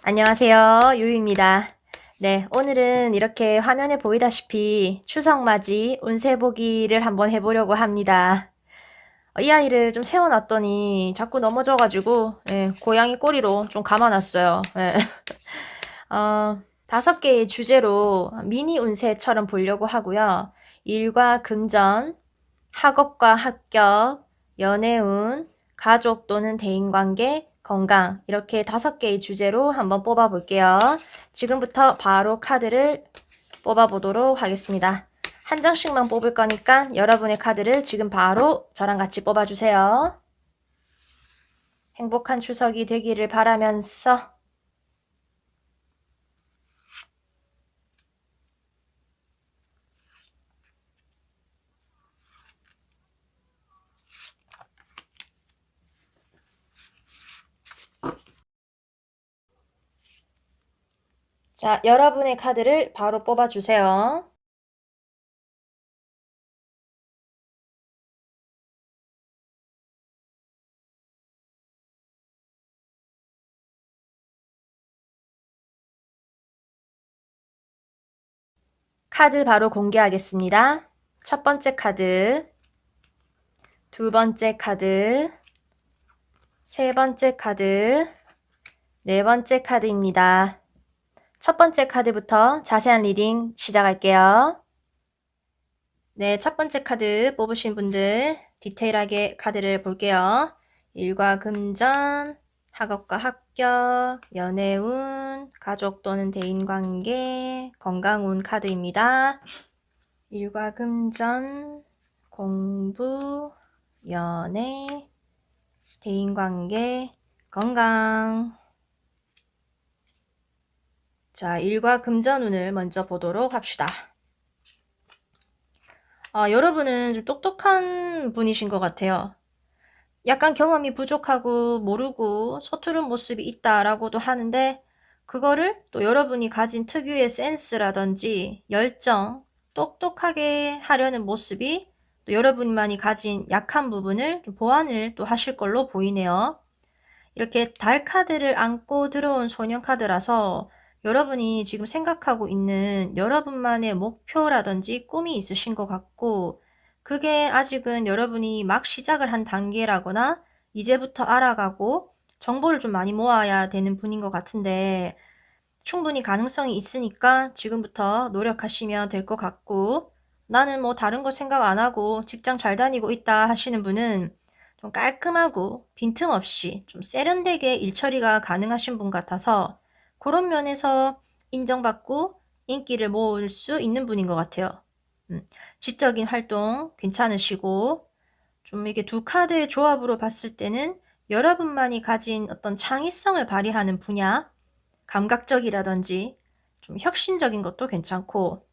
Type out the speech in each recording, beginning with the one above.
안녕하세요. 유유입니다. 네, 오늘은 이렇게 화면에 보이다시피 추석맞이 운세 보기를 한번 해보려고 합니다. 이 아이를 좀 세워놨더니 자꾸 넘어져가지고 고양이 꼬리로 좀 감아놨어요. 5개의 주제로 미니 운세처럼 보려고 하고요. 일과 금전, 학업과 합격, 연애운, 가족 또는 대인관계, 건강 이렇게 5개의 주제로 한번 뽑아 볼게요. 지금부터 바로 카드를 뽑아 보도록 하겠습니다. 한 장씩만 뽑을 거니까 여러분의 카드를 지금 바로 저랑 같이 뽑아 주세요. 행복한 추석이 되기를 바라면서 자, 여러분의 카드를 바로 뽑아 주세요. 카드 바로 공개하겠습니다. 첫 번째 카드, 두 번째 카드, 세 번째 카드, 네 번째 카드입니다. 첫 번째 카드부터 자세한 리딩 시작할게요. 네, 첫 번째 카드 뽑으신 분들 디테일하게 카드를 볼게요. 일과 금전, 학업과 합격, 연애운, 가족 또는 대인관계, 건강운 카드입니다. 일과 금전, 공부, 연애, 대인관계, 건강. 자, 일과 금전운을 먼저 보도록 합시다. 여러분은 좀 똑똑한 분이신 것 같아요. 약간 경험이 부족하고 모르고 서투른 모습이 있다라고도 하는데 그거를 또 여러분이 가진 특유의 센스라든지 열정, 똑똑하게 하려는 모습이 또 여러분만이 가진 약한 부분을 좀 보완을 또 하실 걸로 보이네요. 이렇게 달 카드를 안고 들어온 소년 카드라서 여러분이 지금 생각하고 있는 여러분만의 목표라든지 꿈이 있으신 것 같고 그게 아직은 여러분이 막 시작을 한 단계라거나 이제부터 알아가고 정보를 좀 많이 모아야 되는 분인 것 같은데 충분히 가능성이 있으니까 지금부터 노력하시면 될 것 같고 나는 뭐 다른 거 생각 안 하고 직장 잘 다니고 있다 하시는 분은 좀 깔끔하고 빈틈없이 좀 세련되게 일처리가 가능하신 분 같아서 그런 면에서 인정받고 인기를 모을 수 있는 분인 것 같아요. 지적인 활동 괜찮으시고 좀 이게 두 카드의 조합으로 봤을 때는 여러분만이 가진 어떤 창의성을 발휘하는 분야, 감각적이라든지 좀 혁신적인 것도 괜찮고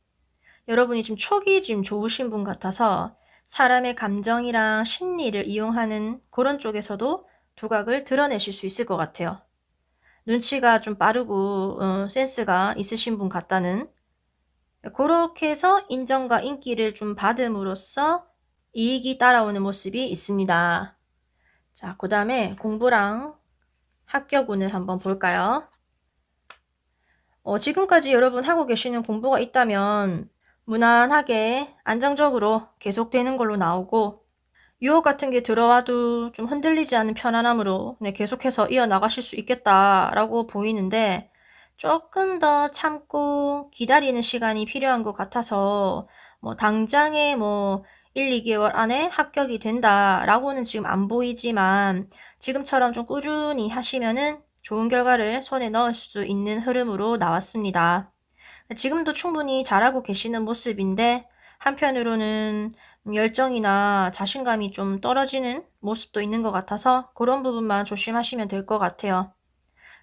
여러분이 좀 촉이 좀 좋으신 분 같아서 사람의 감정이랑 심리를 이용하는 그런 쪽에서도 두각을 드러내실 수 있을 것 같아요. 눈치가 좀 빠르고 센스가 있으신 분 같다는 그렇게 해서 인정과 인기를 좀 받음으로써 이익이 따라오는 모습이 있습니다. 자, 그 다음에 공부랑 합격운을 한번 볼까요? 지금까지 여러분 하고 계시는 공부가 있다면 무난하게 안정적으로 계속되는 걸로 나오고 유혹 같은 게 들어와도 좀 흔들리지 않는 편안함으로 계속해서 이어나가실 수 있겠다라고 보이는데 조금 더 참고 기다리는 시간이 필요한 것 같아서 뭐 당장에 뭐 1, 2개월 안에 합격이 된다라고는 지금 안 보이지만 지금처럼 좀 꾸준히 하시면은 좋은 결과를 손에 넣을 수 있는 흐름으로 나왔습니다. 지금도 충분히 잘하고 계시는 모습인데 한편으로는 열정이나 자신감이 좀 떨어지는 모습도 있는 것 같아서 그런 부분만 조심하시면 될 것 같아요.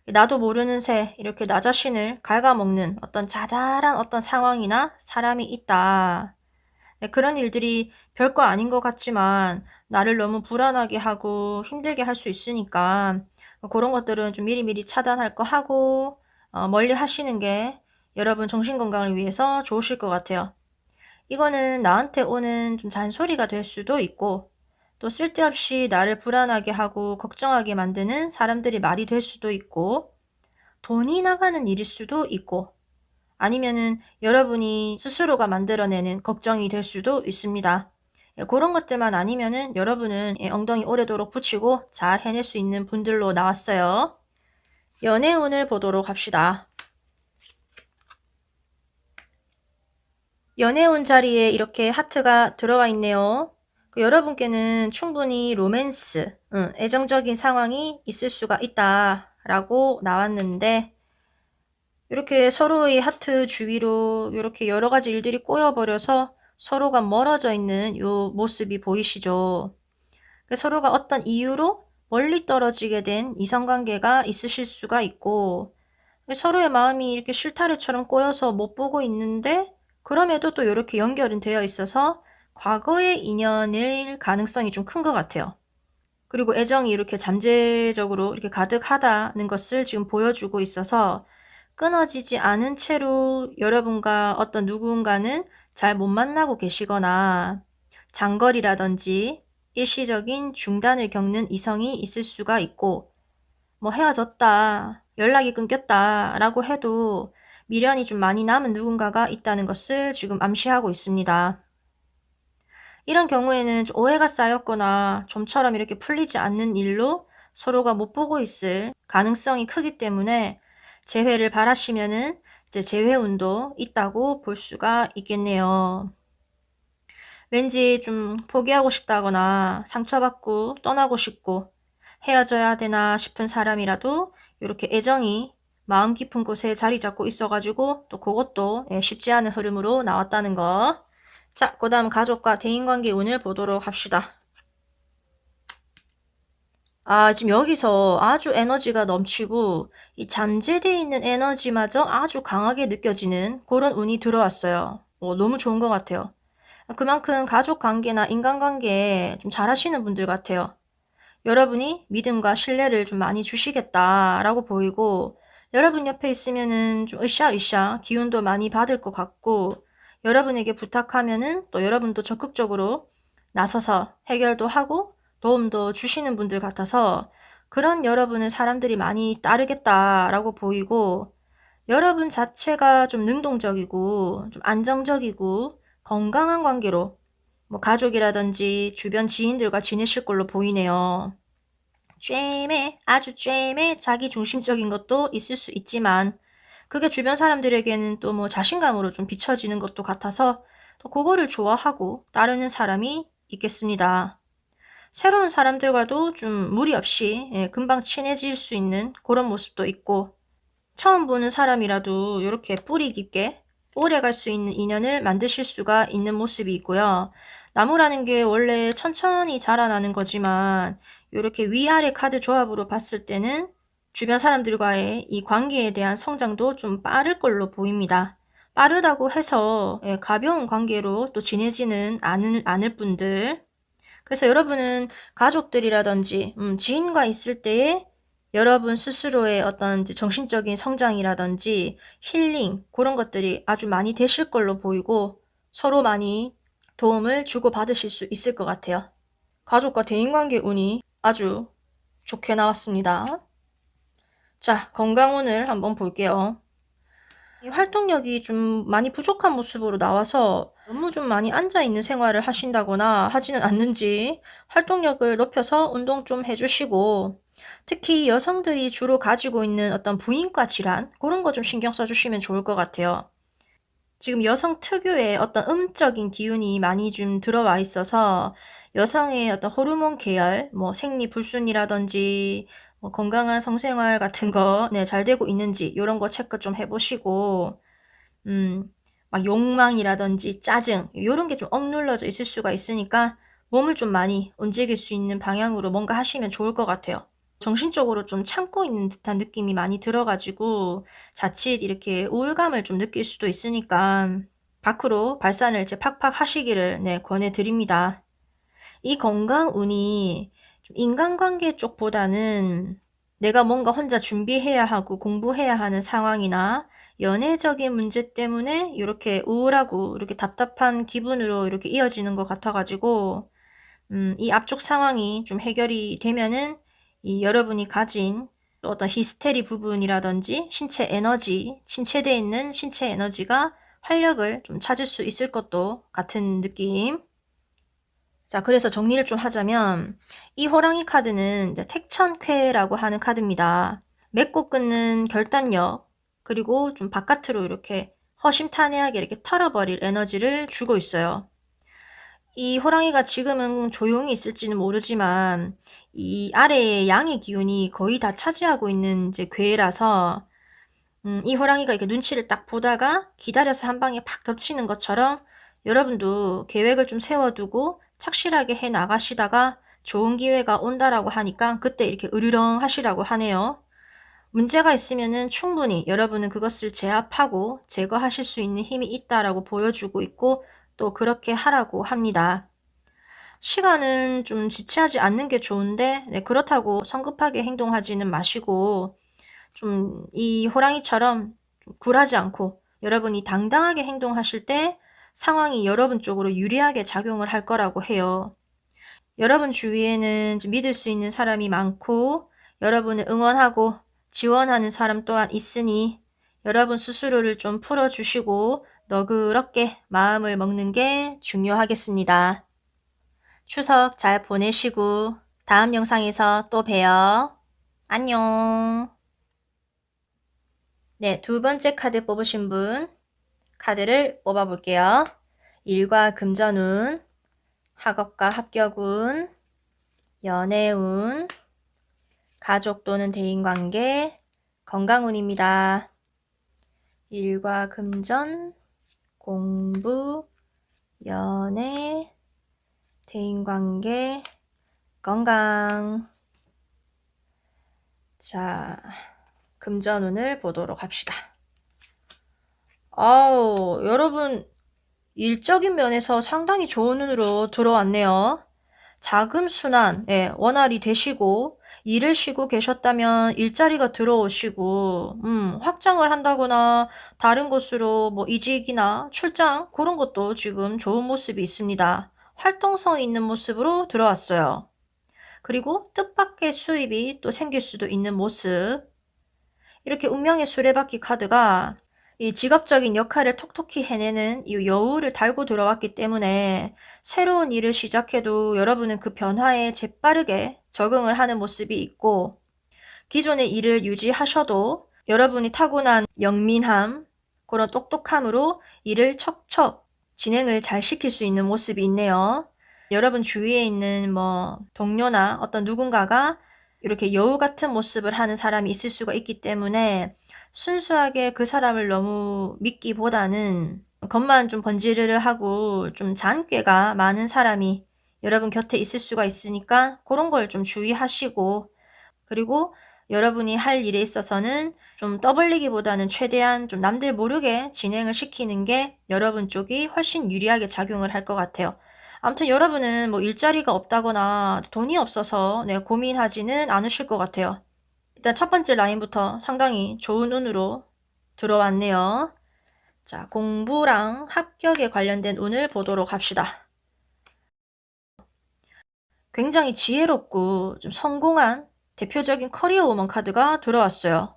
나도 모르는 새 이렇게 나 자신을 갉아먹는 어떤 자잘한 어떤 상황이나 사람이 있다. 네, 그런 일들이 별거 아닌 것 같지만 나를 너무 불안하게 하고 힘들게 할 수 있으니까 그런 것들은 좀 미리미리 차단할 거 하고 멀리 하시는 게 여러분 정신건강을 위해서 좋으실 것 같아요. 이거는 나한테 오는 좀 잔소리가 될 수도 있고 또 쓸데없이 나를 불안하게 하고 걱정하게 만드는 사람들이 말이 될 수도 있고 돈이 나가는 일일 수도 있고, 아니면은 여러분이 스스로가 만들어내는 걱정이 될 수도 있습니다. 그런 것들만 아니면은 여러분은 엉덩이 오래도록 붙이고 잘 해낼 수 있는 분들로 나왔어요. 연애운을 보도록 합시다. 연애운 자리에 이렇게 하트가 들어와 있네요. 여러분께는 충분히 로맨스, 애정적인 상황이 있을 수가 있다라고 나왔는데, 이렇게 서로의 하트 주위로 이렇게 여러 가지 일들이 꼬여버려서 서로가 멀어져 있는 이 모습이 보이시죠? 서로가 어떤 이유로 멀리 떨어지게 된 이성관계가 있으실 수가 있고, 서로의 마음이 이렇게 실타래처럼 꼬여서 못 보고 있는데, 그럼에도 또 이렇게 연결은 되어 있어서 과거의 인연일 가능성이 좀 큰 것 같아요. 그리고 애정이 이렇게 잠재적으로 이렇게 가득하다는 것을 지금 보여주고 있어서 끊어지지 않은 채로 여러분과 어떤 누군가는 잘 못 만나고 계시거나 장거리라든지 일시적인 중단을 겪는 이성이 있을 수가 있고, 뭐 헤어졌다, 연락이 끊겼다 라고 해도 미련이 좀 많이 남은 누군가가 있다는 것을 지금 암시하고 있습니다. 이런 경우에는 좀 오해가 쌓였거나 좀처럼 이렇게 풀리지 않는 일로 서로가 못 보고 있을 가능성이 크기 때문에 재회를 바라시면은 이제 재회운도 있다고 볼 수가 있겠네요. 왠지 좀 포기하고 싶다거나 상처받고 떠나고 싶고 헤어져야 되나 싶은 사람이라도 이렇게 애정이 마음 깊은 곳에 자리 잡고 있어가지고 또 그것도 쉽지 않은 흐름으로 나왔다는 거. 자, 그 다음 가족과 대인관계 운을 보도록 합시다. 지금 여기서 아주 에너지가 넘치고 이 잠재되어 있는 에너지마저 아주 강하게 느껴지는 그런 운이 들어왔어요. 너무 좋은 것 같아요. 그만큼 가족 관계나 인간관계에 좀 잘하시는 분들 같아요. 여러분이 믿음과 신뢰를 좀 많이 주시겠다라고 보이고, 여러분 옆에 있으면은 좀 으쌰으쌰 기운도 많이 받을 것 같고, 여러분에게 부탁하면은 또 여러분도 적극적으로 나서서 해결도 하고 도움도 주시는 분들 같아서 그런 여러분을 사람들이 많이 따르겠다라고 보이고, 여러분 자체가 좀 능동적이고 좀 안정적이고 건강한 관계로 뭐 가족이라든지 주변 지인들과 지내실 걸로 보이네요. 아주 쬐매 자기 중심적인 것도 있을 수 있지만 그게 주변 사람들에게는 또 뭐 자신감으로 좀 비춰지는 것도 같아서 또 그거를 좋아하고 따르는 사람이 있겠습니다. 새로운 사람들과도 좀 무리 없이 금방 친해질 수 있는 그런 모습도 있고, 처음 보는 사람이라도 이렇게 뿌리 깊게 오래 갈 수 있는 인연을 만드실 수가 있는 모습이 있고요. 나무라는 게 원래 천천히 자라나는 거지만 이렇게 위아래 카드 조합으로 봤을 때는 주변 사람들과의 이 관계에 대한 성장도 좀 빠를 걸로 보입니다. 빠르다고 해서 가벼운 관계로 또 지내지는 않을 분들. 그래서 여러분은 가족들이라든지 지인과 있을 때에 여러분 스스로의 어떤 정신적인 성장이라든지 힐링 그런 것들이 아주 많이 되실 걸로 보이고, 서로 많이 도움을 주고받으실 수 있을 것 같아요. 가족과 대인관계 운이 아주 좋게 나왔습니다. 자, 건강운을 한번 볼게요. 활동력이 좀 많이 부족한 모습으로 나와서 너무 좀 많이 앉아있는 생활을 하신다거나 하지는 않는지 활동력을 높여서 운동 좀 해주시고, 특히 여성들이 주로 가지고 있는 어떤 부인과 질환 그런 거 좀 신경 써주시면 좋을 것 같아요. 지금 여성 특유의 어떤 음적인 기운이 많이 좀 들어와 있어서 여성의 어떤 호르몬 계열, 뭐 생리불순이라든지 뭐 건강한 성생활 같은 거 잘 되고 있는지 이런 거 체크 좀 해보시고, 막 욕망이라든지 짜증 이런 게 좀 억눌러져 있을 수가 있으니까 몸을 좀 많이 움직일 수 있는 방향으로 뭔가 하시면 좋을 것 같아요. 정신적으로 좀 참고 있는 듯한 느낌이 많이 들어가지고 자칫 이렇게 우울감을 좀 느낄 수도 있으니까 밖으로 발산을 이제 팍팍 하시기를 권해드립니다. 이 건강운이 좀 인간관계 쪽보다는 내가 뭔가 혼자 준비해야 하고 공부해야 하는 상황이나 연애적인 문제 때문에 이렇게 우울하고 이렇게 답답한 기분으로 이렇게 이어지는 것 같아가지고 이 앞쪽 상황이 좀 해결이 되면은 이 여러분이 가진 또 어떤 히스테리 부분이라든지 신체 에너지, 침체되어 있는 신체 에너지가 활력을 좀 찾을 수 있을 것도 같은 느낌. 자, 그래서 정리를 좀 하자면 이 호랑이 카드는 이제 택천쾌라고 하는 카드입니다. 맺고 끊는 결단력, 그리고 좀 바깥으로 이렇게 허심탄회하게 이렇게 털어버릴 에너지를 주고 있어요. 이 호랑이가 지금은 조용히 있을지는 모르지만 이 아래에 양의 기운이 거의 다 차지하고 있는 이제 괴라서 이 호랑이가 이렇게 눈치를 딱 보다가 기다려서 한 방에 팍 덮치는 것처럼 여러분도 계획을 좀 세워두고 착실하게 해 나가시다가 좋은 기회가 온다라고 하니까 그때 이렇게 으르렁 하시라고 하네요. 문제가 있으면은 충분히 여러분은 그것을 제압하고 제거하실 수 있는 힘이 있다라고 보여주고 있고 또 그렇게 하라고 합니다. 시간은 좀 지체하지 않는 게 좋은데 그렇다고 성급하게 행동하지는 마시고 좀 이 호랑이처럼 좀 굴하지 않고 여러분이 당당하게 행동하실 때 상황이 여러분 쪽으로 유리하게 작용을 할 거라고 해요. 여러분 주위에는 좀 믿을 수 있는 사람이 많고 여러분을 응원하고 지원하는 사람 또한 있으니 여러분 스스로를 좀 풀어주시고 너그럽게 마음을 먹는 게 중요하겠습니다. 추석 잘 보내시고 다음 영상에서 또 봬요. 안녕. 네, 두 번째 카드 뽑으신 분 카드를 뽑아볼게요. 일과 금전운, 학업과 합격운, 연애운, 가족 또는 대인관계, 건강운입니다. 일과 금전, 공부, 연애, 대인관계, 건강. 자, 금전운을 보도록 합시다. 아우, 여러분 일적인 면에서 상당히 좋은 운으로 들어왔네요. 자금 순환, 원활히 되시고 일을 쉬고 계셨다면 일자리가 들어오시고 확장을 한다거나 다른 곳으로 뭐 이직이나 출장 그런 것도 지금 좋은 모습이 있습니다. 활동성 있는 모습으로 들어왔어요. 그리고 뜻밖의 수입이 또 생길 수도 있는 모습. 이렇게 운명의 수레바퀴 카드가 이 직업적인 역할을 톡톡히 해내는 이 여우를 달고 들어왔기 때문에 새로운 일을 시작해도 여러분은 그 변화에 재빠르게 적응을 하는 모습이 있고 기존의 일을 유지하셔도 여러분이 타고난 영민함, 그런 똑똑함으로 일을 척척 진행을 잘 시킬 수 있는 모습이 있네요. 여러분 주위에 있는 뭐 동료나 어떤 누군가가 이렇게 여우 같은 모습을 하는 사람이 있을 수가 있기 때문에 순수하게 그 사람을 너무 믿기보다는 겉만 좀 번지르르하고 좀 잔꾀가 많은 사람이 여러분 곁에 있을 수가 있으니까 그런 걸 좀 주의하시고 그리고 여러분이 할 일에 있어서는 좀 떠벌리기보다는 최대한 좀 남들 모르게 진행을 시키는 게 여러분 쪽이 훨씬 유리하게 작용을 할 것 같아요. 아무튼 여러분은 뭐 일자리가 없다거나 돈이 없어서 고민하지는 않으실 것 같아요. 일단 첫 번째 라인부터 상당히 좋은 운으로 들어왔네요. 자, 공부랑 합격에 관련된 운을 보도록 합시다. 굉장히 지혜롭고 좀 성공한 대표적인 커리어 우먼 카드가 들어왔어요.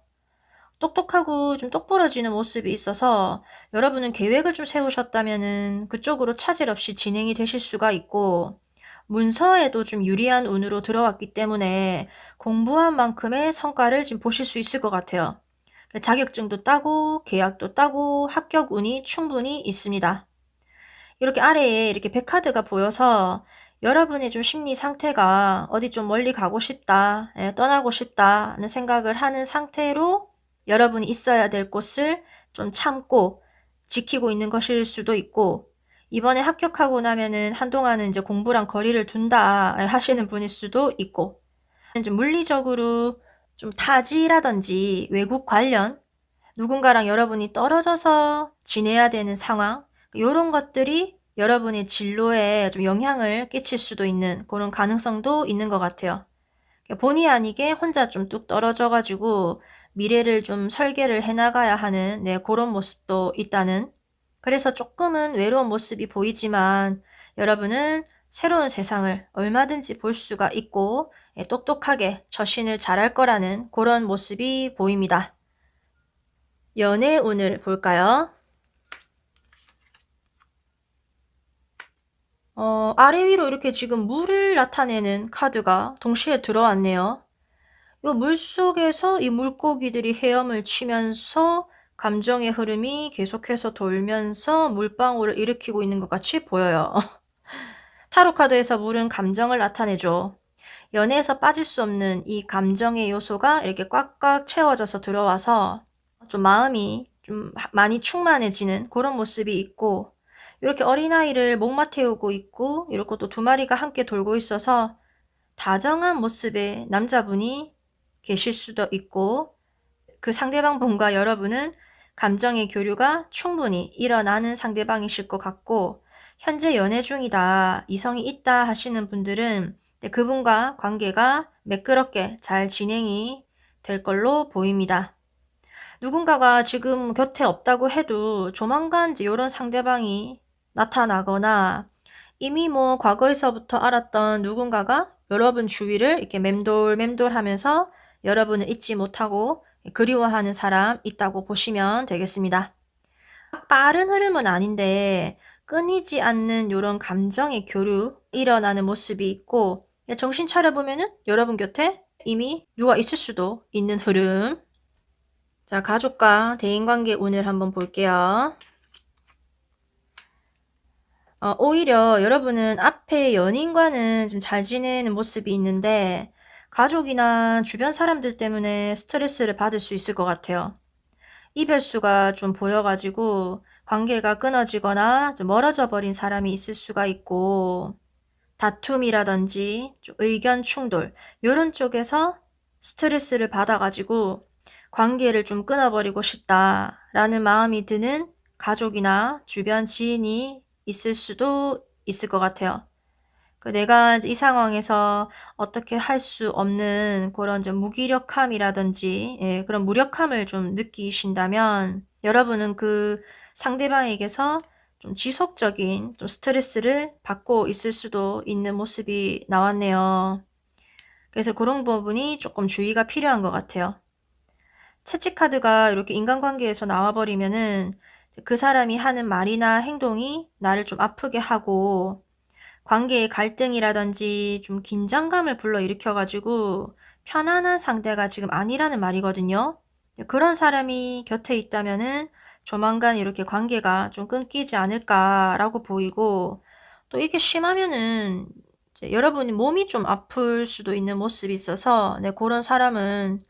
똑똑하고 좀 똑부러지는 모습이 있어서 여러분은 계획을 좀 세우셨다면은 그쪽으로 차질 없이 진행이 되실 수가 있고 문서에도 좀 유리한 운으로 들어왔기 때문에 공부한 만큼의 성과를 지금 보실 수 있을 것 같아요. 자격증도 따고 계약도 따고 합격 운이 충분히 있습니다. 이렇게 아래에 이렇게 백카드가 보여서 여러분의 좀 심리 상태가 어디 좀 멀리 가고 싶다, 떠나고 싶다는 생각을 하는 상태로 여러분이 있어야 될 곳을 좀 참고 지키고 있는 것일 수도 있고 이번에 합격하고 나면은 한동안은 이제 공부랑 거리를 둔다 하시는 분일 수도 있고 좀 물리적으로 좀 타지라든지 외국 관련 누군가랑 여러분이 떨어져서 지내야 되는 상황 이런 것들이 여러분의 진로에 좀 영향을 끼칠 수도 있는 그런 가능성도 있는 것 같아요. 본의 아니게 혼자 좀 뚝 떨어져 가지고 미래를 좀 설계를 해나가야 하는 그런 모습도 있다는 그래서 조금은 외로운 모습이 보이지만 여러분은 새로운 세상을 얼마든지 볼 수가 있고 똑똑하게 처신을 잘할 거라는 그런 모습이 보입니다. 연애 운을 볼까요? 아래 위로 이렇게 지금 물을 나타내는 카드가 동시에 들어왔네요. 이 물속에서 이 물고기들이 헤엄을 치면서 감정의 흐름이 계속해서 돌면서 물방울을 일으키고 있는 것 같이 보여요. 타로 카드에서 물은 감정을 나타내죠. 연애에서 빠질 수 없는 이 감정의 요소가 이렇게 꽉꽉 채워져서 들어와서 좀 마음이 좀 많이 충만해지는 그런 모습이 있고, 이렇게 어린아이를 목마 태우고 있고 이렇게 또 두 마리가 함께 돌고 있어서 다정한 모습의 남자분이 계실 수도 있고, 그 상대방 분과 여러분은 감정의 교류가 충분히 일어나는 상대방이실 것 같고, 현재 연애 중이다, 이성이 있다 하시는 분들은 그분과 관계가 매끄럽게 잘 진행이 될 걸로 보입니다. 누군가가 지금 곁에 없다고 해도 조만간 이제 이런 상대방이 나타나거나, 이미 뭐 과거에서부터 알았던 누군가가 여러분 주위를 이렇게 맴돌 하면서 여러분을 잊지 못하고 그리워하는 사람 있다고 보시면 되겠습니다. 빠른 흐름은 아닌데 끊이지 않는 이런 감정의 교류 일어나는 모습이 있고, 정신 차려보면은 여러분 곁에 이미 누가 있을 수도 있는 흐름. 자, 가족과 대인관계 운을 한번 볼게요. 오히려 여러분은 앞에 연인과는 좀 잘 지내는 모습이 있는데 가족이나 주변 사람들 때문에 스트레스를 받을 수 있을 것 같아요. 이별수가 좀 보여가지고 관계가 끊어지거나 좀 멀어져 버린 사람이 있을 수가 있고, 다툼이라든지 좀 의견 충돌 이런 쪽에서 스트레스를 받아가지고 관계를 좀 끊어버리고 싶다라는 마음이 드는 가족이나 주변 지인이 있을 수도 있을 것 같아요. 내가 이 상황에서 어떻게 할 수 없는 그런 좀 무기력함이라든지 그런 무력함을 좀 느끼신다면 여러분은 그 상대방에게서 좀 지속적인 좀 스트레스를 받고 있을 수도 있는 모습이 나왔네요. 그래서 그런 부분이 조금 주의가 필요한 것 같아요. 채찍 카드가 이렇게 인간관계에서 나와버리면은 그 사람이 하는 말이나 행동이 나를 좀 아프게 하고 관계의 갈등이라든지 좀 긴장감을 불러일으켜가지고 편안한 상대가 지금 아니라는 말이거든요. 그런 사람이 곁에 있다면은 조만간 이렇게 관계가 좀 끊기지 않을까라고 보이고, 또 이게 심하면은 이제 여러분이 몸이 좀 아플 수도 있는 모습이 있어서 그런 사람은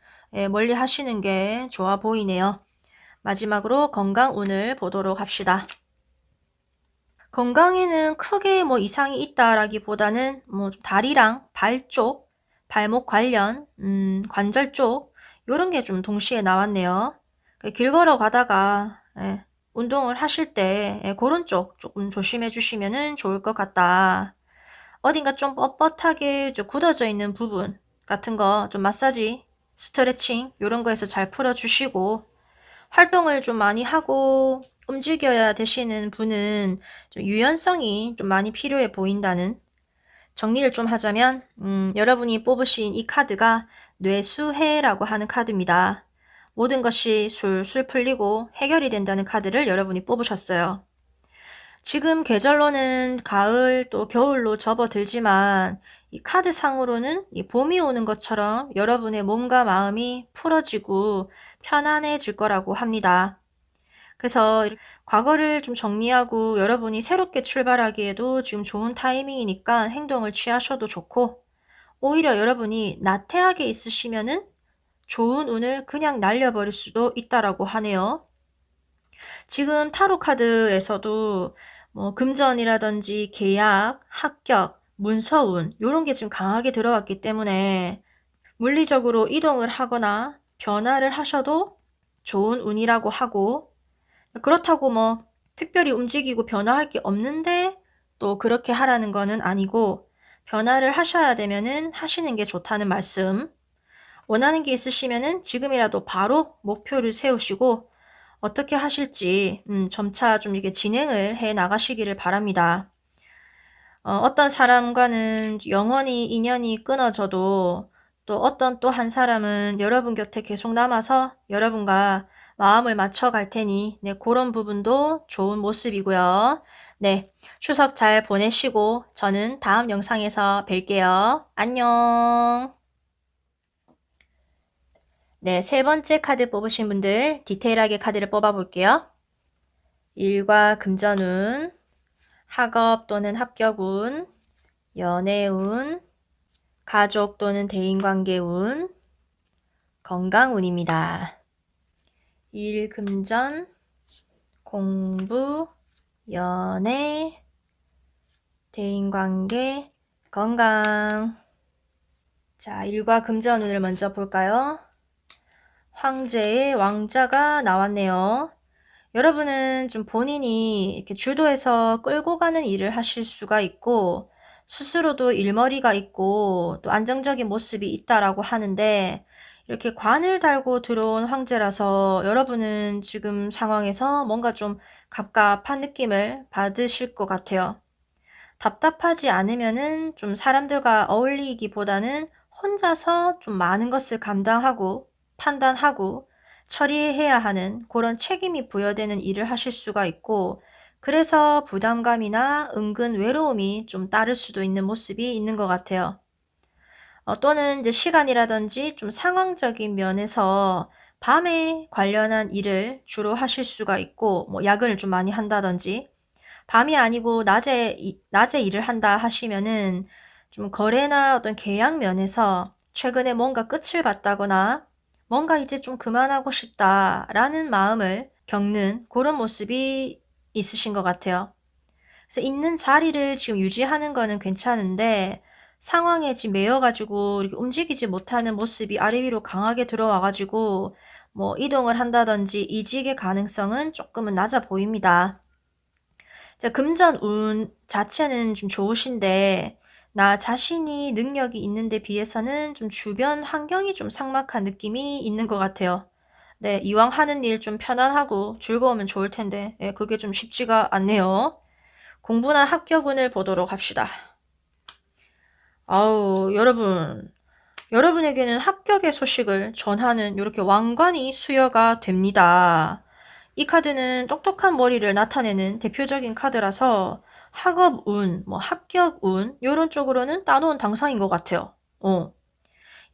멀리 하시는 게 좋아 보이네요. 마지막으로 건강 운을 보도록 합시다. 건강에는 크게 뭐 이상이 있다라기보다는 뭐 다리랑 발 쪽, 발목 관련, 관절 쪽 요런 게 좀 동시에 나왔네요. 길 걸어가다가 운동을 하실 때 그런 쪽 조금 조심해 주시면은 좋을 것 같다. 어딘가 좀 뻣뻣하게 좀 굳어져 있는 부분 같은 거 좀 마사지, 스트레칭 요런 거에서 잘 풀어 주시고, 활동을 좀 많이 하고 움직여야 되시는 분은 좀 유연성이 좀 많이 필요해 보인다는, 정리를 좀 하자면 여러분이 뽑으신 이 카드가 뇌수해라고 하는 카드입니다. 모든 것이 술술 풀리고 해결이 된다는 카드를 여러분이 뽑으셨어요. 지금 계절로는 가을 또 겨울로 접어들지만 이 카드상으로는 이 봄이 오는 것처럼 여러분의 몸과 마음이 풀어지고 편안해질 거라고 합니다. 그래서 과거를 좀 정리하고 여러분이 새롭게 출발하기에도 지금 좋은 타이밍이니까 행동을 취하셔도 좋고, 오히려 여러분이 나태하게 있으시면은 좋은 운을 그냥 날려버릴 수도 있다라고 하네요. 지금 타로 카드에서도 뭐 금전이라든지 계약, 합격, 문서운 요런 게 지금 강하게 들어왔기 때문에 물리적으로 이동을 하거나 변화를 하셔도 좋은 운이라고 하고, 그렇다고 뭐 특별히 움직이고 변화할 게 없는데 또 그렇게 하라는 거는 아니고, 변화를 하셔야 되면은 하시는 게 좋다는 말씀. 원하는 게 있으시면은 지금이라도 바로 목표를 세우시고 어떻게 하실지 점차 좀 이게 진행을 해 나가시기를 바랍니다. 어떤 사람과는 영원히 인연이 끊어져도 또 어떤 또 한 사람은 여러분 곁에 계속 남아서 여러분과 마음을 맞춰 갈 테니 네, 그런 부분도 좋은 모습이고요. 네, 추석 잘 보내시고 저는 다음 영상에서 뵐게요. 안녕. 네, 세 번째 카드 뽑으신 분들 디테일하게 카드를 뽑아 볼게요. 일과 금전운, 학업 또는 합격운, 연애운, 가족 또는 대인관계운, 건강운입니다. 일, 금전, 공부, 연애, 대인관계, 건강. 자, 일과 금전운을 먼저 볼까요? 황제의 왕자가 나왔네요. 여러분은 좀 본인이 이렇게 주도해서 끌고 가는 일을 하실 수가 있고 스스로도 일머리가 있고 또 안정적인 모습이 있다라고 하는데 이렇게 관을 달고 들어온 황제라서 여러분은 지금 상황에서 뭔가 좀 갑갑한 느낌을 받으실 것 같아요. 답답하지 않으면은 좀 사람들과 어울리기보다는 혼자서 좀 많은 것을 감당하고 판단하고 처리해야 하는 그런 책임이 부여되는 일을 하실 수가 있고 그래서 부담감이나 은근 외로움이 좀 따를 수도 있는 모습이 있는 것 같아요. 또는 이제 시간이라든지 좀 상황적인 면에서 밤에 관련한 일을 주로 하실 수가 있고 뭐 야근을 좀 많이 한다든지 밤이 아니고 낮에 일을 한다 하시면은 좀 거래나 어떤 계약 면에서 최근에 뭔가 끝을 봤다거나 뭔가 이제 좀 그만하고 싶다라는 마음을 겪는 그런 모습이 있으신 것 같아요. 그래서 있는 자리를 지금 유지하는 거는 괜찮은데 상황에 지금 매여 가지고 이렇게 움직이지 못하는 모습이 아래 위로 강하게 들어와 가지고 뭐 이동을 한다든지 이직의 가능성은 조금은 낮아 보입니다. 자, 금전운 자체는 좀 좋으신데 나 자신이 능력이 있는 데 비해서는 좀 주변 환경이 좀 삭막한 느낌이 있는 것 같아요. 네, 이왕 하는 일 좀 편안하고 즐거우면 좋을 텐데 예, 그게 좀 쉽지가 않네요. 공부나 합격운을 보도록 합시다. 아우, 여러분에게는 합격의 소식을 전하는 이렇게 왕관이 수여가 됩니다. 이 카드는 똑똑한 머리를 나타내는 대표적인 카드라서 학업운, 뭐 합격운 이런 쪽으로는 따놓은 당상인 것 같아요.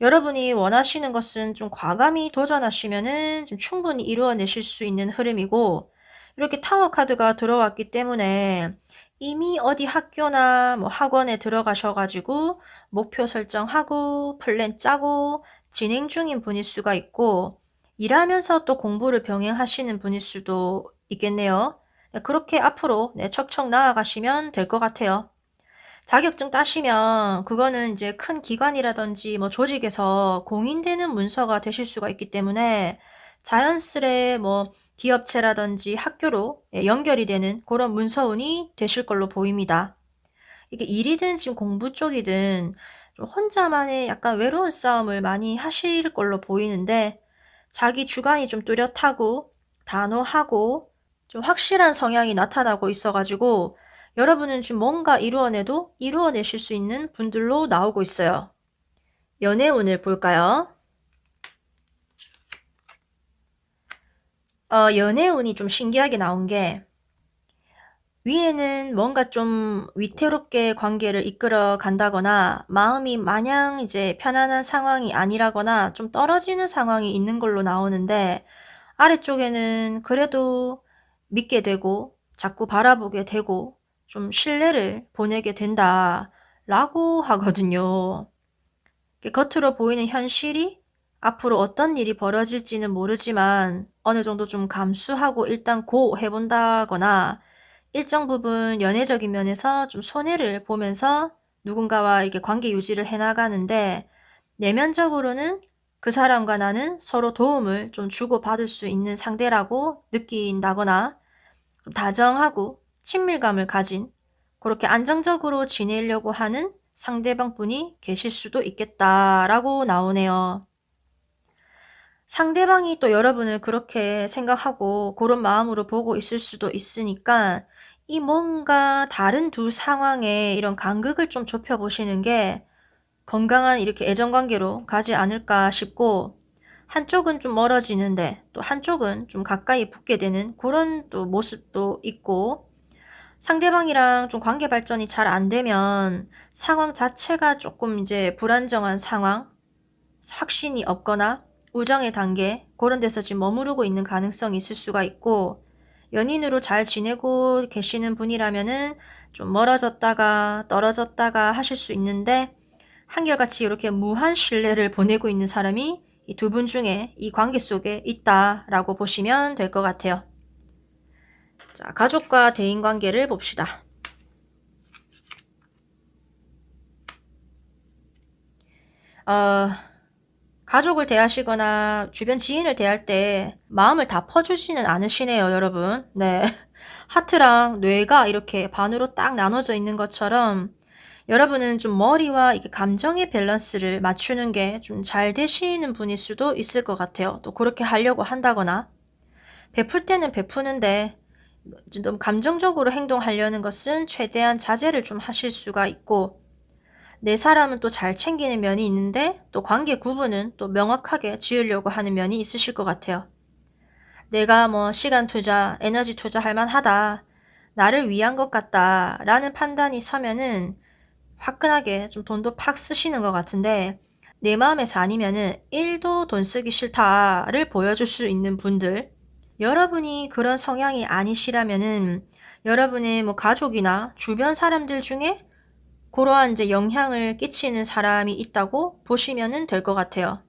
여러분이 원하시는 것은 좀 과감히 도전하시면은 좀 충분히 이루어내실 수 있는 흐름이고 이렇게 타워 카드가 들어왔기 때문에 이미 어디 학교나 뭐 학원에 들어가셔가지고 목표 설정하고 플랜 짜고 진행 중인 분일 수가 있고 일하면서 또 공부를 병행하시는 분일 수도 있겠네요. 네, 그렇게 앞으로 네, 척척 나아가시면 될 것 같아요. 자격증 따시면 그거는 이제 큰 기관이라든지 뭐 조직에서 공인되는 문서가 되실 수가 있기 때문에 자연스레 뭐 기업체라든지 학교로 예, 연결이 되는 그런 문서운이 되실 걸로 보입니다. 이게 일이든 지금 공부 쪽이든 좀 혼자만의 약간 외로운 싸움을 많이 하실 걸로 보이는데 자기 주관이 좀 뚜렷하고 단호하고 좀 확실한 성향이 나타나고 있어가지고 여러분은 지금 뭔가 이루어내도 이루어내실 수 있는 분들로 나오고 있어요. 연애운을 볼까요? 연애운이 좀 신기하게 나온 게 위에는 뭔가 좀 위태롭게 관계를 이끌어 간다거나 마음이 마냥 이제 편안한 상황이 아니라거나 좀 떨어지는 상황이 있는 걸로 나오는데 아래쪽에는 그래도 믿게 되고 자꾸 바라보게 되고 좀 신뢰를 보내게 된다라고 하거든요. 겉으로 보이는 현실이 앞으로 어떤 일이 벌어질지는 모르지만 어느 정도 좀 감수하고 일단 고 해본다거나 일정 부분 연애적인 면에서 좀 손해를 보면서 누군가와 이렇게 관계 유지를 해나가는데 내면적으로는 그 사람과 나는 서로 도움을 좀 주고받을 수 있는 상대라고 느낀다거나 좀 다정하고 친밀감을 가진 그렇게 안정적으로 지내려고 하는 상대방 분이 계실 수도 있겠다라고 나오네요. 상대방이 또 여러분을 그렇게 생각하고 그런 마음으로 보고 있을 수도 있으니까 이 뭔가 다른 두 상황에 이런 간극을 좀 좁혀 보시는 게 건강한 이렇게 애정관계로 가지 않을까 싶고, 한쪽은 좀 멀어지는데 또 한쪽은 좀 가까이 붙게 되는 그런 또 모습도 있고, 상대방이랑 좀 관계 발전이 잘 안 되면 상황 자체가 조금 이제 불안정한 상황, 확신이 없거나 우정의 단계, 그런 데서 지금 머무르고 있는 가능성이 있을 수가 있고, 연인으로 잘 지내고 계시는 분이라면은 좀 멀어졌다가 떨어졌다가 하실 수 있는데, 한결같이 이렇게 무한 신뢰를 보내고 있는 사람이 이 두 분 중에 이 관계 속에 있다라고 보시면 될 것 같아요. 자, 가족과 대인 관계를 봅시다. 가족을 대하시거나 주변 지인을 대할 때 마음을 다 퍼주지는 않으시네요, 여러분. 네. 하트랑 뇌가 이렇게 반으로 딱 나눠져 있는 것처럼 여러분은 좀 머리와 이게 감정의 밸런스를 맞추는 게 좀 잘 되시는 분일 수도 있을 것 같아요. 또 그렇게 하려고 한다거나, 베풀 때는 베푸는데 너무 감정적으로 행동하려는 것은 최대한 자제를 좀 하실 수가 있고, 내 사람은 또 잘 챙기는 면이 있는데 또 관계 구분은 또 명확하게 지으려고 하는 면이 있으실 것 같아요. 내가 뭐 시간 투자, 에너지 투자할 만하다, 나를 위한 것 같다 라는 판단이 서면은 화끈하게 좀 돈도 팍 쓰시는 것 같은데, 내 마음에서 아니면은 1도 돈 쓰기 싫다를 보여줄 수 있는 분들, 여러분이 그런 성향이 아니시라면은 여러분의 뭐 가족이나 주변 사람들 중에 그러한 이제 영향을 끼치는 사람이 있다고 보시면 될 것 같아요.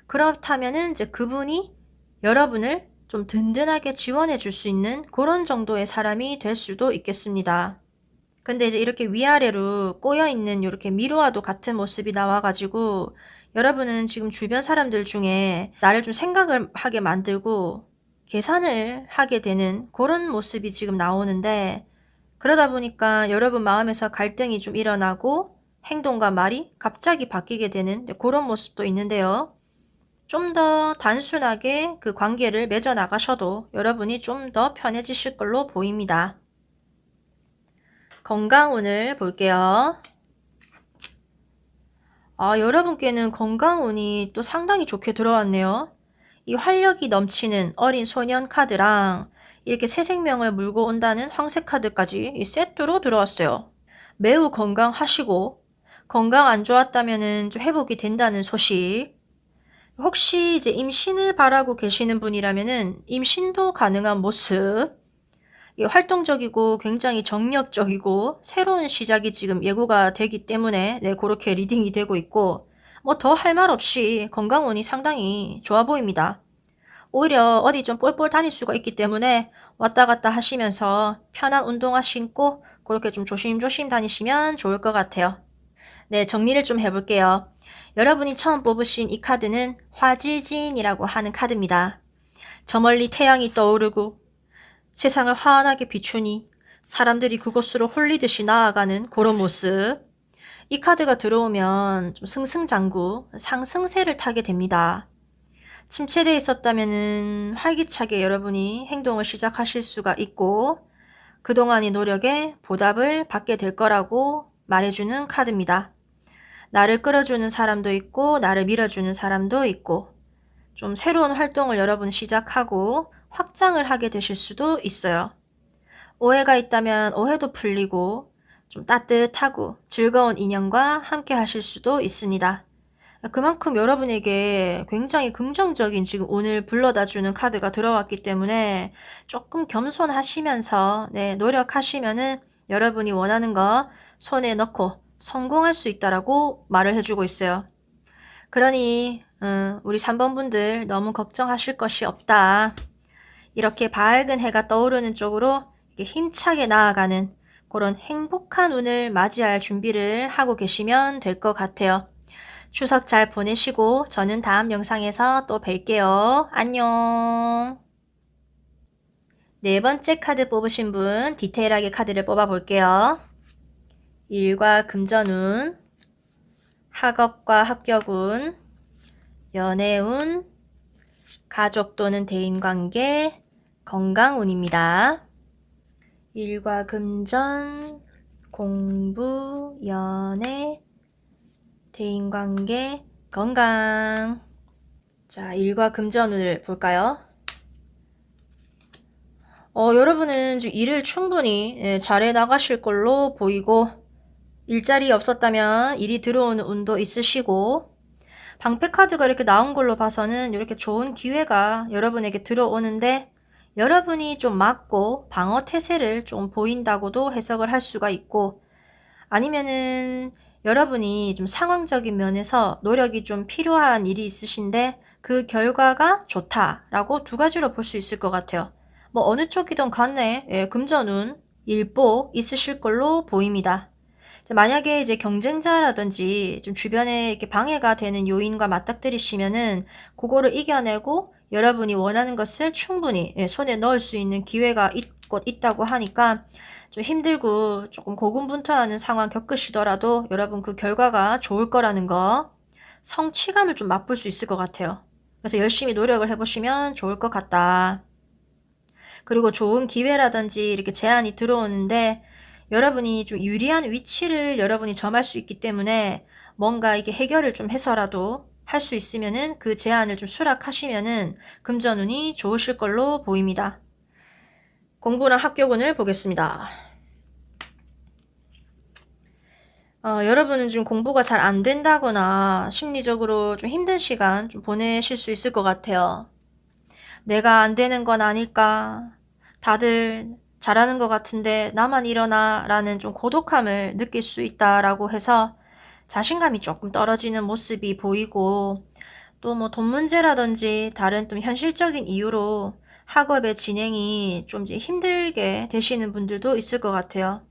그렇다면은 이제 그분이 여러분을 좀 든든하게 지원해 줄 수 있는 그런 정도의 사람이 될 수도 있겠습니다. 근데 이제 이렇게 위아래로 꼬여있는 이렇게 미로와도 같은 모습이 나와가지고 여러분은 지금 주변 사람들 중에 나를 좀 생각을 하게 만들고 계산을 하게 되는 그런 모습이 지금 나오는데, 그러다 보니까 여러분 마음에서 갈등이 좀 일어나고 행동과 말이 갑자기 바뀌게 되는 그런 모습도 있는데요. 좀 더 단순하게 그 관계를 맺어 나가셔도 여러분이 좀 더 편해지실 걸로 보입니다. 건강 운을 볼게요. 여러분께는 건강 운이 또 상당히 좋게 들어왔네요. 이 활력이 넘치는 어린 소년 카드랑 이렇게 새 생명을 물고 온다는 황색 카드까지 이 세트로 들어왔어요. 매우 건강하시고, 건강 안 좋았다면은 좀 회복이 된다는 소식. 혹시 이제 임신을 바라고 계시는 분이라면은 임신도 가능한 모습. 활동적이고 굉장히 정력적이고 새로운 시작이 지금 예고가 되기 때문에 네, 그렇게 리딩이 되고 있고, 뭐 더 할 말 없이 건강운이 상당히 좋아 보입니다. 오히려 어디 좀 뻘뻘 다닐 수가 있기 때문에 왔다 갔다 하시면서 편한 운동화 신고 그렇게 좀 조심조심 다니시면 좋을 것 같아요. 네, 정리를 좀 해볼게요. 여러분이 처음 뽑으신 이 카드는 화질진이라고 하는 카드입니다. 저 멀리 태양이 떠오르고 세상을 환하게 비추니 사람들이 그곳으로 홀리듯이 나아가는 그런 모습. 이 카드가 들어오면 좀 승승장구, 상승세를 타게 됩니다. 침체되어 있었다면은 활기차게 여러분이 행동을 시작하실 수가 있고, 그동안의 노력에 보답을 받게 될 거라고 말해주는 카드입니다. 나를 끌어주는 사람도 있고 나를 밀어주는 사람도 있고, 좀 새로운 활동을 여러분 시작하고 확장을 하게 되실 수도 있어요. 오해가 있다면 오해도 풀리고 좀 따뜻하고 즐거운 인연과 함께 하실 수도 있습니다. 그만큼 여러분에게 굉장히 긍정적인 지금 운을 불러다주는 카드가 들어왔기 때문에 조금 겸손하시면서 네, 노력하시면은 여러분이 원하는 거 손에 넣고 성공할 수 있다라고 말을 해주고 있어요. 그러니 우리 3번 분들 너무 걱정하실 것이 없다. 이렇게 밝은 해가 떠오르는 쪽으로 힘차게 나아가는 그런 행복한 운을 맞이할 준비를 하고 계시면 될 것 같아요. 추석 잘 보내시고 저는 다음 영상에서 또 뵐게요. 안녕. 네 번째 카드 뽑으신 분 디테일하게 카드를 뽑아 볼게요. 일과 금전운, 학업과 합격운, 연애운, 가족 또는 대인관계, 건강운입니다. 일과 금전, 공부, 연애, 대인관계, 건강. 자, 일과 금전운을 볼까요? 여러분은 지금 일을 충분히 잘해 나가실 걸로 보이고, 일자리 없었다면 일이 들어오는 운도 있으시고, 방패카드가 이렇게 나온 걸로 봐서는 이렇게 좋은 기회가 여러분에게 들어오는데, 여러분이 좀 막고 방어 태세를 좀 보인다고도 해석을 할 수가 있고, 아니면은 여러분이 좀 상황적인 면에서 노력이 좀 필요한 일이 있으신데 그 결과가 좋다라고 두 가지로 볼 수 있을 것 같아요. 뭐 어느 쪽이든 간에 금전운, 일복 있으실 걸로 보입니다. 만약에 이제 경쟁자라든지 좀 주변에 이렇게 방해가 되는 요인과 맞닥뜨리시면은 그거를 이겨내고 여러분이 원하는 것을 충분히 손에 넣을 수 있는 기회가 있다고 하니까 좀 힘들고 조금 고군분투하는 상황 겪으시더라도 여러분 그 결과가 좋을 거라는 거, 성취감을 좀 맛볼 수 있을 것 같아요. 그래서 열심히 노력을 해보시면 좋을 것 같다. 그리고 좋은 기회라든지 이렇게 제안이 들어오는데 여러분이 좀 유리한 위치를 여러분이 점할 수 있기 때문에 뭔가 이게 해결을 좀 해서라도 할 수 있으면은 그 제안을 좀 수락하시면은 금전운이 좋으실 걸로 보입니다. 공부나 학교운을 보겠습니다. 여러분은 지금 공부가 잘 안 된다거나 심리적으로 좀 힘든 시간 좀 보내실 수 있을 것 같아요. 내가 안 되는 건 아닐까? 다들 잘하는 것 같은데 나만 이러나? 라는 좀 고독함을 느낄 수 있다라고 해서 자신감이 조금 떨어지는 모습이 보이고 또 뭐 돈 문제라든지 다른 좀 현실적인 이유로 학업의 진행이 좀 이제 힘들게 되시는 분들도 있을 것 같아요.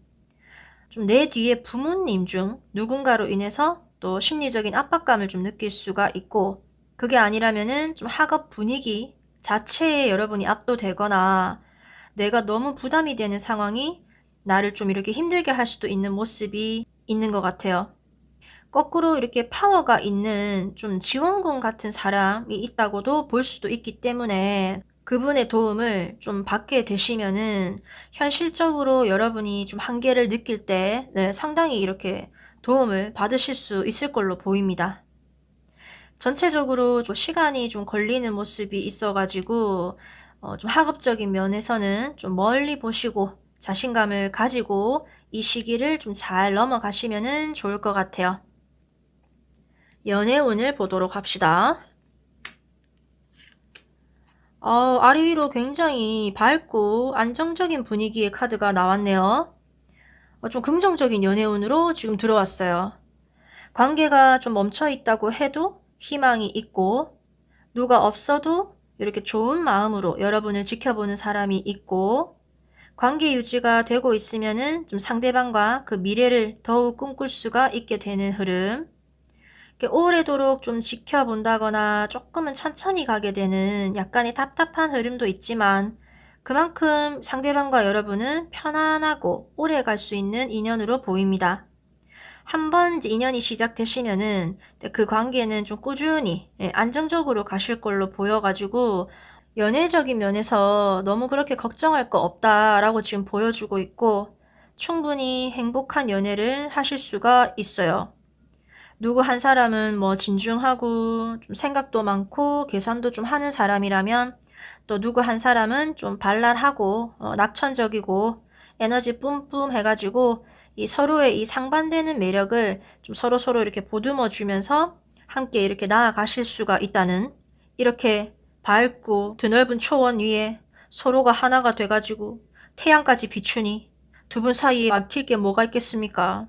좀 내 뒤에 부모님 중 누군가로 인해서 또 심리적인 압박감을 좀 느낄 수가 있고 그게 아니라면은 좀 학업 분위기 자체에 여러분이 압도되거나 내가 너무 부담이 되는 상황이 나를 좀 이렇게 힘들게 할 수도 있는 모습이 있는 것 같아요. 거꾸로 이렇게 파워가 있는 좀 지원군 같은 사람이 있다고도 볼 수도 있기 때문에 그분의 도움을 좀 받게 되시면은 현실적으로 여러분이 좀 한계를 느낄 때 상당히 이렇게 도움을 받으실 수 있을 걸로 보입니다. 전체적으로 좀 시간이 좀 걸리는 모습이 있어가지고 좀 학업적인 면에서는 좀 멀리 보시고 자신감을 가지고 이 시기를 좀 잘 넘어가시면은 좋을 것 같아요. 연애운을 보도록 합시다. 아래 위로 굉장히 밝고 안정적인 분위기의 카드가 나왔네요. 좀 긍정적인 연애운으로 지금 들어왔어요. 관계가 좀 멈춰 있다고 해도 희망이 있고 누가 없어도 이렇게 좋은 마음으로 여러분을 지켜보는 사람이 있고 관계 유지가 되고 있으면은 좀 상대방과 그 미래를 더욱 꿈꿀 수가 있게 되는 흐름. 오래도록 좀 지켜본다거나 조금은 천천히 가게 되는 약간의 답답한 흐름도 있지만 그만큼 상대방과 여러분은 편안하고 오래 갈 수 있는 인연으로 보입니다. 한번 인연이 시작되시면은 그 관계는 좀 꾸준히 안정적으로 가실 걸로 보여가지고 연애적인 면에서 너무 그렇게 걱정할 거 없다라고 지금 보여주고 있고 충분히 행복한 연애를 하실 수가 있어요. 누구 한 사람은 뭐 진중하고 좀 생각도 많고 계산도 좀 하는 사람이라면 또 누구 한 사람은 좀 발랄하고 낙천적이고 에너지 뿜뿜 해가지고 이 서로의 이 상반되는 매력을 좀 서로 이렇게 보듬어 주면서 함께 이렇게 나아가실 수가 있다는 이렇게 밝고 드넓은 초원 위에 서로가 하나가 돼가지고 태양까지 비추니 두 분 사이에 막힐 게 뭐가 있겠습니까?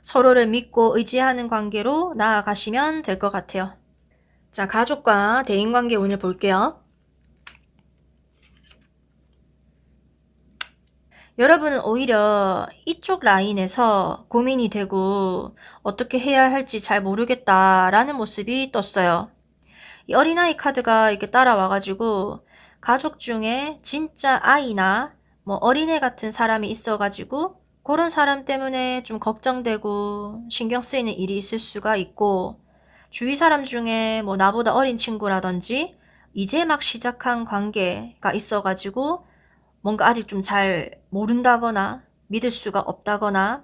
서로를 믿고 의지하는 관계로 나아가시면 될 것 같아요. 자, 가족과 대인관계 운을 볼게요. 여러분은 오히려 이쪽 라인에서 고민이 되고 어떻게 해야 할지 잘 모르겠다라는 모습이 떴어요. 이 어린아이 카드가 이렇게 따라와가지고 가족 중에 진짜 아이나 뭐 어린애 같은 사람이 있어가지고 그런 사람 때문에 좀 걱정되고 신경 쓰이는 일이 있을 수가 있고 주위 사람 중에 뭐 나보다 어린 친구라든지 이제 막 시작한 관계가 있어가지고 뭔가 아직 좀 잘 모른다거나 믿을 수가 없다거나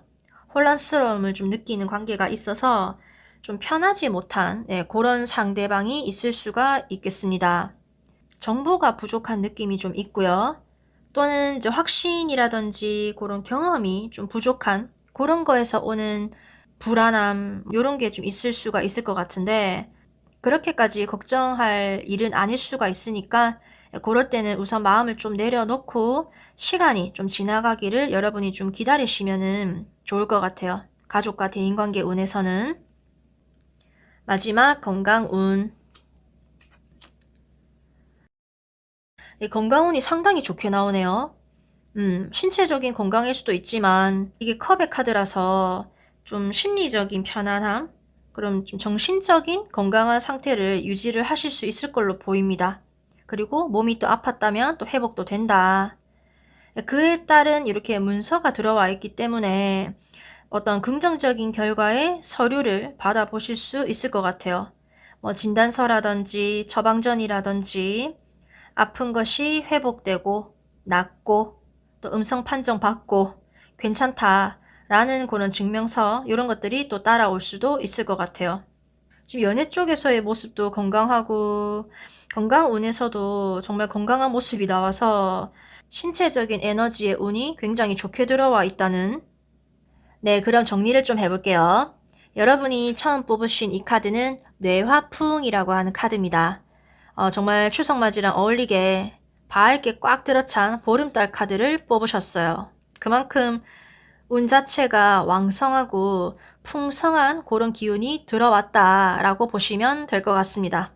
혼란스러움을 좀 느끼는 관계가 있어서 좀 편하지 못한 그런 상대방이 있을 수가 있겠습니다. 정보가 부족한 느낌이 좀 있고요. 또는 이제 확신이라든지 그런 경험이 좀 부족한 그런 거에서 오는 불안함 요런 게 좀 있을 수가 있을 것 같은데 그렇게까지 걱정할 일은 아닐 수가 있으니까 그럴 때는 우선 마음을 좀 내려놓고 시간이 좀 지나가기를 여러분이 좀 기다리시면은 좋을 것 같아요. 가족과 대인관계 운에서는. 마지막 건강운. 건강운이 상당히 좋게 나오네요. 신체적인 건강일 수도 있지만 이게 컵의 카드라서 좀 심리적인 편안함, 그럼 좀 정신적인 건강한 상태를 유지를 하실 수 있을 걸로 보입니다. 그리고 몸이 또 아팠다면 또 회복도 된다. 그에 따른 이렇게 문서가 들어와 있기 때문에 어떤 긍정적인 결과의 서류를 받아보실 수 있을 것 같아요. 뭐 진단서라든지 처방전이라든지 아픈 것이 회복되고 낫고 또 음성 판정 받고 괜찮다라는 그런 증명서 이런 것들이 또 따라올 수도 있을 것 같아요. 지금 연애 쪽에서의 모습도 건강하고 건강운에서도 정말 건강한 모습이 나와서 신체적인 에너지의 운이 굉장히 좋게 들어와 있다는. 네, 그럼 정리를 좀 해볼게요. 여러분이 처음 뽑으신 이 카드는 뇌화풍이라고 하는 카드입니다. 정말 추석맞이랑 어울리게 밝게 꽉 들어찬 보름달 카드를 뽑으셨어요. 그만큼 운 자체가 왕성하고 풍성한 그런 기운이 들어왔다라고 보시면 될 것 같습니다.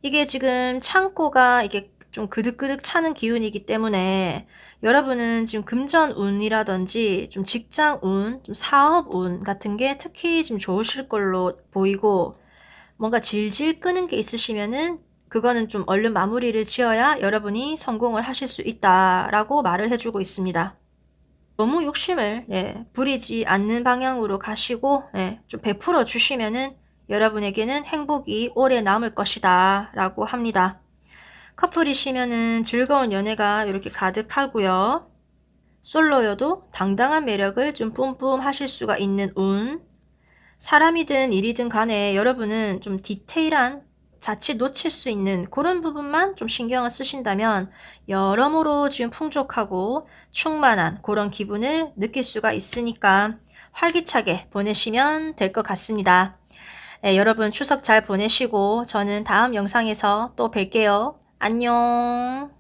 이게 지금 창고가 이게 좀 그득그득 차는 기운이기 때문에 여러분은 지금 금전운이라든지 좀 직장운, 좀 사업운 같은 게 특히 좀 좋으실 걸로 보이고 뭔가 질질 끄는 게 있으시면은 그거는 좀 얼른 마무리를 지어야 여러분이 성공을 하실 수 있다라고 말을 해주고 있습니다. 너무 욕심을 부리지 않는 방향으로 가시고 좀 베풀어 주시면은 여러분에게는 행복이 오래 남을 것이다 라고 합니다. 커플이시면은 즐거운 연애가 이렇게 가득하고요. 솔로여도 당당한 매력을 좀 뿜뿜 하실 수가 있는 운. 사람이든 일이든 간에 여러분은 좀 디테일한 자칫 놓칠 수 있는 그런 부분만 좀 신경을 쓰신다면 여러모로 지금 풍족하고 충만한 그런 기분을 느낄 수가 있으니까 활기차게 보내시면 될 것 같습니다. 네, 여러분 추석 잘 보내시고 저는 다음 영상에서 또 뵐게요. 안녕.